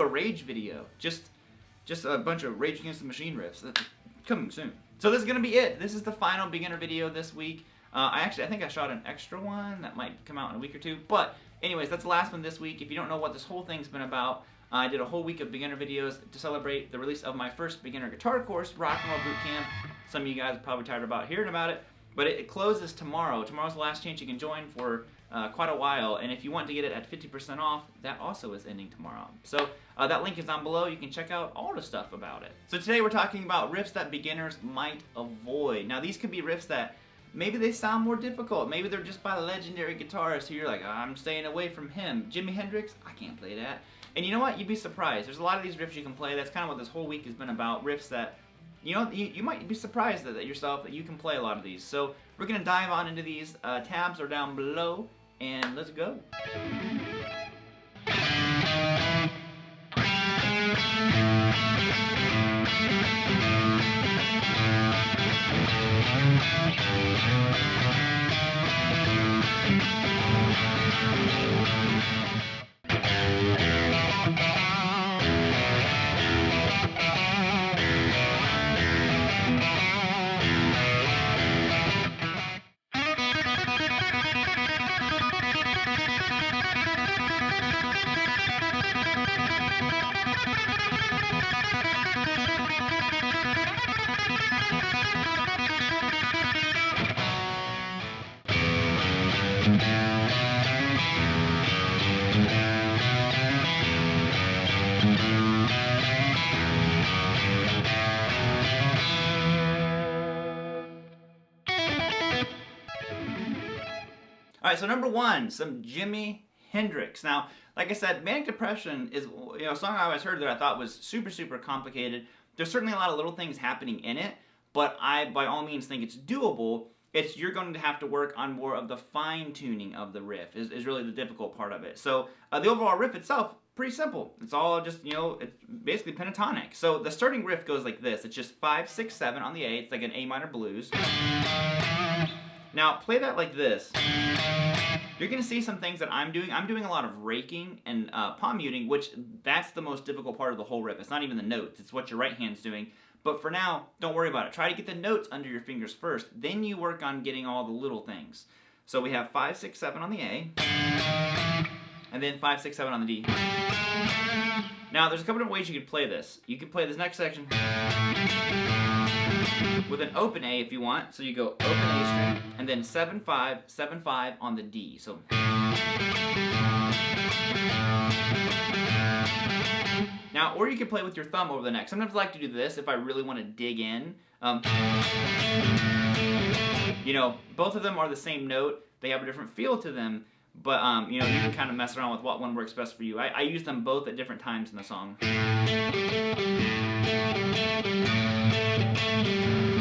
do a Rage video. Just a bunch of Rage Against the Machine riffs. That's coming soon. So this is gonna be it. This is the final beginner video this week. I think I shot an extra one that might come out in a week or two. But anyways, that's the last one this week. If you don't know what this whole thing's been about, I did a whole week of beginner videos to celebrate the release of my first beginner guitar course, Rock and Roll Boot Camp. Some of you guys are probably tired about hearing about it, but it closes tomorrow. Tomorrow's the last chance you can join for quite a while, and if you want to get it at 50% off, that also is ending tomorrow. So that link is down below. You can check out all the stuff about it. So today we're talking about riffs that beginners might avoid. Now these could be riffs that maybe they sound more difficult. Maybe they're just by legendary guitarists who you're like, I'm staying away from him. Jimi Hendrix, I can't play that. And you know what? You'd be surprised. There's a lot of these riffs you can play. That's kind of what this whole week has been about. Riffs that, you know, you might be surprised at yourself that you can play a lot of these. So we're going to dive on into these. Tabs are down below, and let's go. Alright, so number one, some Jimi Hendrix. Now, like I said, Manic Depression is a song I always heard that I thought was super, super complicated. There's certainly a lot of little things happening in it, but I, by all means, think it's doable. You're going to have to work on more of the fine-tuning of the riff, is really the difficult part of it. So, the overall riff itself, pretty simple. It's all just, it's basically pentatonic. So, the starting riff goes like this. It's just 5, 6, 7 on the A. It's like an A minor blues. Now, play that like this. You're going to see some things that I'm doing. I'm doing a lot of raking and palm muting, which that's the most difficult part of the whole riff. It's not even the notes. It's what your right hand's doing. But for now, don't worry about it. Try to get the notes under your fingers first. Then you work on getting all the little things. So we have 5, 6, 7 on the A. And then 5, 6, 7 on the D. Now, there's a couple different ways you could play this. You could play this next section with an open A if you want. So you go open A string, and then 7, 5, 7, 5 on the D. So now, or you can play with your thumb over the neck. Sometimes I like to do this if I really want to dig in. Both of them are the same note. They have a different feel to them. But, you can kind of mess around with what one works best for you. I use them both at different times in the song.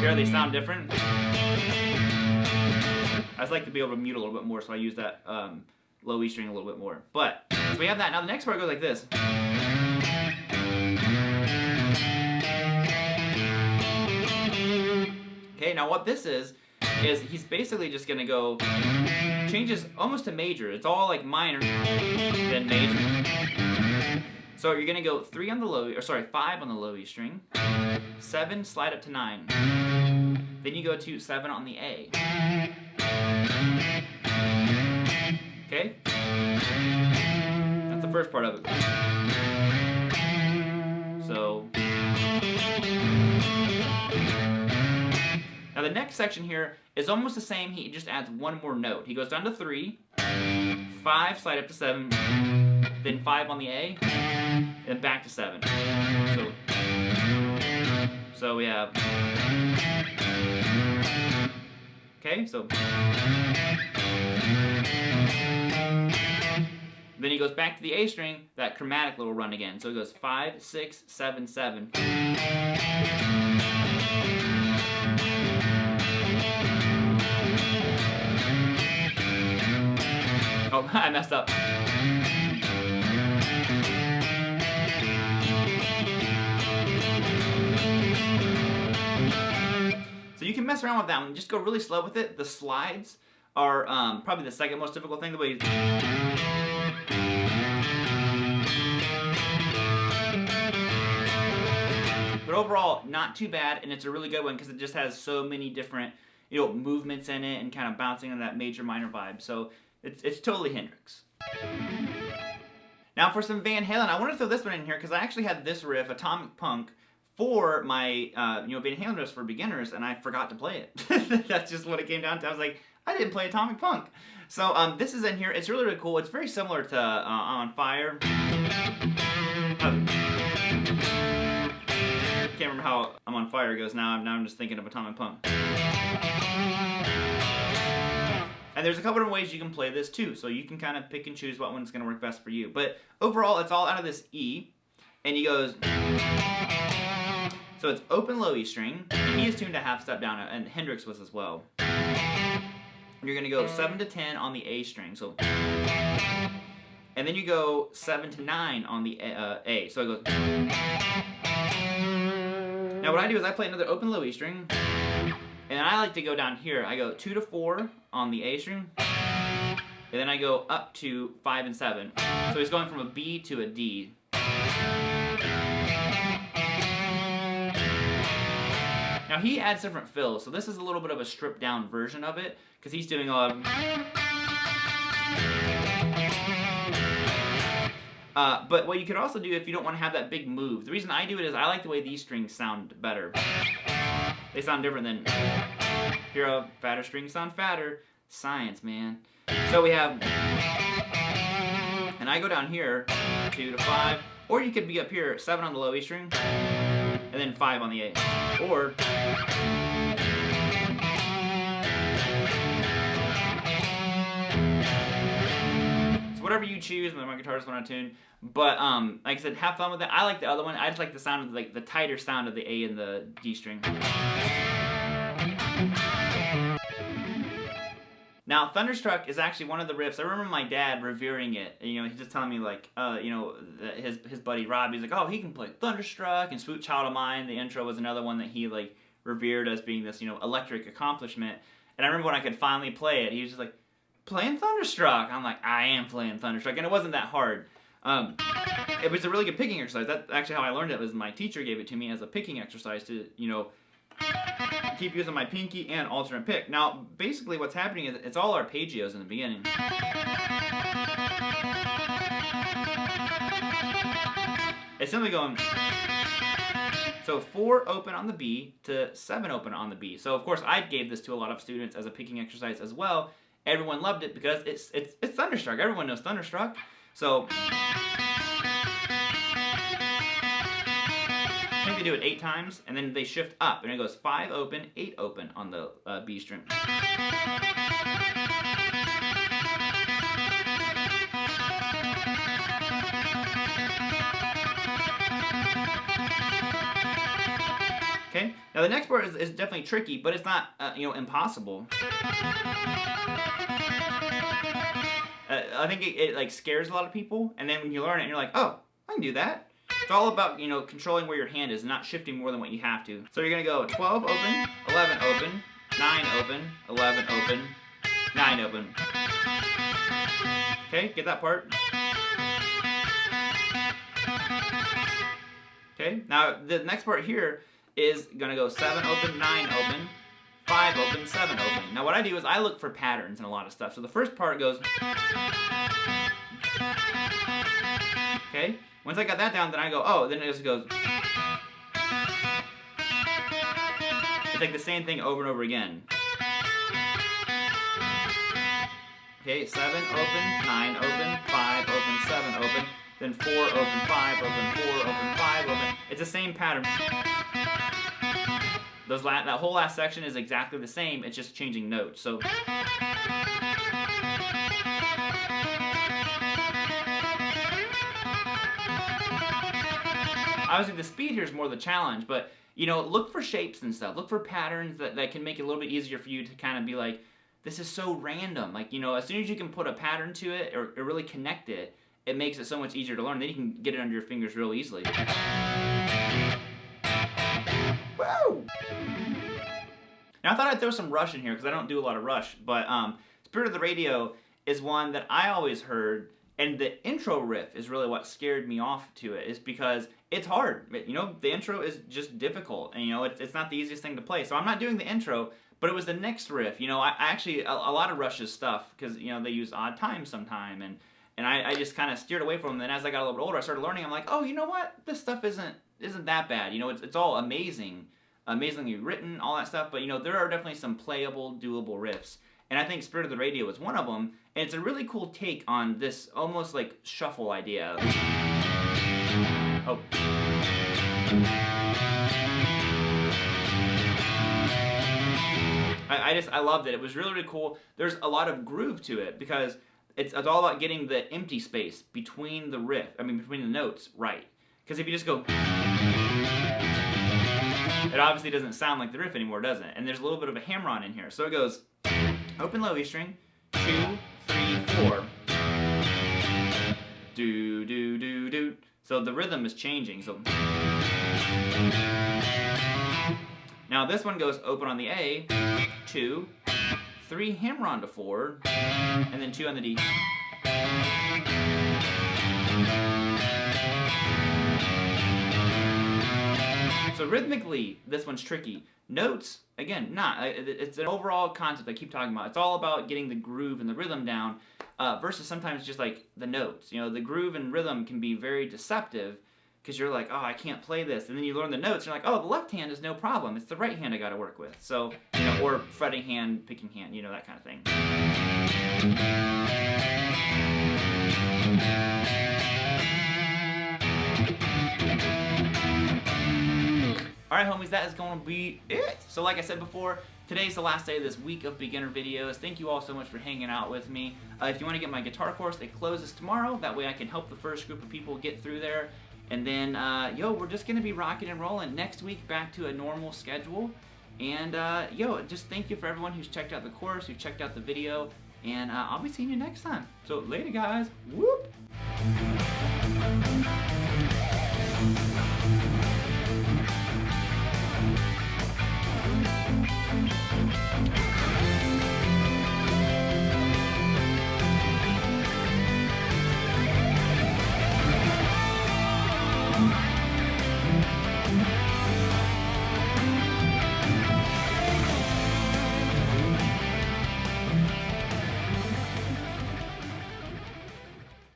Here they sound different. I just like to be able to mute a little bit more, so I use that low E string a little bit more. But, so we have that. Now the next part goes like this. Okay, now what this is he's basically just gonna go, changes almost to major. It's all like minor, then major. So you're gonna go 5 on the low E string, 7, slide up to 9. Then you go to 7 on the A. Okay? That's the first part of it. So, now the next section here is almost the same. He just adds one more note. He goes down to 3, 5, slide up to 7, then 5 on the A, and back to 7. So we have, okay, so then he goes back to the A string, that chromatic little run again. So it goes 5, 6, 7, 7. Oh, I messed up. So you can mess around with that one. Just go really slow with it. The slides are probably the second most difficult thing. The way But overall, not too bad, and it's a really good one because it just has so many different, movements in it and kind of bouncing on that major minor vibe. So it's totally Hendrix. Now for some Van Halen, I want to throw this one in here because I actually had this riff, Atomic Punk, for my Van Halen riffs for beginners, and I forgot to play it. That's just what it came down to. I was like, I didn't play Atomic Punk. So this is in here. It's really, really cool. It's very similar to I'm on Fire. Can't remember how I'm on Fire goes now. Now I'm just thinking of Atomic Punk. And there's a couple of ways you can play this too, so you can kind of pick and choose what one's going to work best for you. But overall, it's all out of this E, and he goes. So it's open low E string, and he is tuned a half step down, and Hendrix was as well. And you're going to go 7 to 10 on the A string, so. And then you go 7 to 9 on the A, so it goes. Now what I do is I play another open low E string. And then I like to go down here. I go 2 to 4 on the A string. And then I go up to 5 and 7. So he's going from a B to a D. Now he adds different fills. So this is a little bit of a stripped down version of it. Because he's doing a lot of... but what you could also do if you don't want to have that big move. The reason I do it is I like the way these strings sound better. They sound different than here. Fatter strings sound fatter. Science, man. So we have, and I go down here 2 to 5, or you could be up here 7 on the low E string, and then 5 on the A, or so whatever you choose. My guitarist want to tune, but like I said, have fun with it. I like the other one. I just like the sound of the tighter sound of the A and the D string. Now, Thunderstruck is actually one of the riffs. I remember my dad revering it. He's just telling me his buddy Rob. He's like, oh, he can play Thunderstruck and Sweet Child of Mine. The intro was another one that he revered as being this electric accomplishment. And I remember when I could finally play it, he was just like, playing Thunderstruck. I'm like, I am playing Thunderstruck, and it wasn't that hard. It was a really good picking exercise. That's actually how I learned it. Was my teacher gave it to me as a picking exercise to keep using my pinky and alternate pick. Now, basically what's happening is it's all arpeggios in the beginning. It's simply going, so 4 open on the B to 7 open on the B. So of course I gave this to a lot of students as a picking exercise as well. Everyone loved it because it's Thunderstruck. Everyone knows Thunderstruck. So I think they do it 8 times, and then they shift up, and it goes 5 open, 8 open on the B string. Okay, now the next part is definitely tricky, but it's not impossible. I think it scares a lot of people, and then when you learn it, you're like, oh, I can do that. It's all about controlling where your hand is and not shifting more than what you have to. So you're gonna go 12 open, 11 open, 9 open, 11 open, 9 open. Okay, get that part. Okay, now the next part here is gonna go 7 open, 9 open, 5 open, 7 open. Now what I do is I look for patterns in a lot of stuff. So the first part goes, okay, once I got that down, then I go, oh, then it just goes. It's like the same thing over and over again. Okay, 7 open, 9 open, 5 open, 7 open, then 4 open, 5 open, 4 open, 5 open. It's the same pattern. That whole last section is exactly the same, it's just changing notes. So obviously the speed here is more the challenge, but look for shapes and stuff. Look for patterns that can make it a little bit easier for you to kind of be like, this is so random. Like, as soon as you can put a pattern to it or really connect it, it makes it so much easier to learn. Then you can get it under your fingers real easily. Woo! Now I thought I'd throw some Rush in here because I don't do a lot of Rush, but Spirit of the Radio is one that I always heard, and the intro riff is really what scared me off to it, is because it's hard. You know, the intro is just difficult, and you know, it's not the easiest thing to play. So I'm not doing the intro, but it was the next riff. You know, I actually a lot of Rush's stuff, because you know they use odd time sometime, and I just kind of steered away from them. And as I got a little bit older, I started learning. I'm like, oh, you know what? This stuff isn't that bad. You know, it's all amazingly written, all that stuff. But you know, there are definitely some playable, doable riffs. And I think Spirit of the Radio is one of them. And it's a really cool take on this almost like shuffle idea. Oh. I loved it. It was really, really cool. There's a lot of groove to it because it's all about getting the empty space between the riff, between the notes, right. Because if you just go, it obviously doesn't sound like the riff anymore, does it? And there's a little bit of a hammer-on in here. So it goes open low E string, 2, 3, 4. Do, do, do, do. So the rhythm is changing. So now this one goes open on the A, 2, 3 hammer-on to 4, and then 2 on the D. So rhythmically, this one's tricky. Notes, again, not. It's an overall concept I keep talking about. It's all about getting the groove and the rhythm down versus sometimes just like the notes. You know, the groove and rhythm can be very deceptive because you're like, oh, I can't play this. And then you learn the notes, and you're like, oh, the left hand is no problem. It's the right hand I got to work with. So, you know, or fretting hand, picking hand, you know, that kind of thing. Alright homies, that is going to be it. So like I said before, today's the last day of this week of beginner videos. Thank you all so much for hanging out with me. If you want to get my guitar course, it closes tomorrow. That way I can help the first group of people get through there. And then, we're just going to be rocking and rolling. Next week, back to a normal schedule. And, just thank you for everyone who's checked out the course, who checked out the video. And I'll be seeing you next time. So later, guys. Whoop!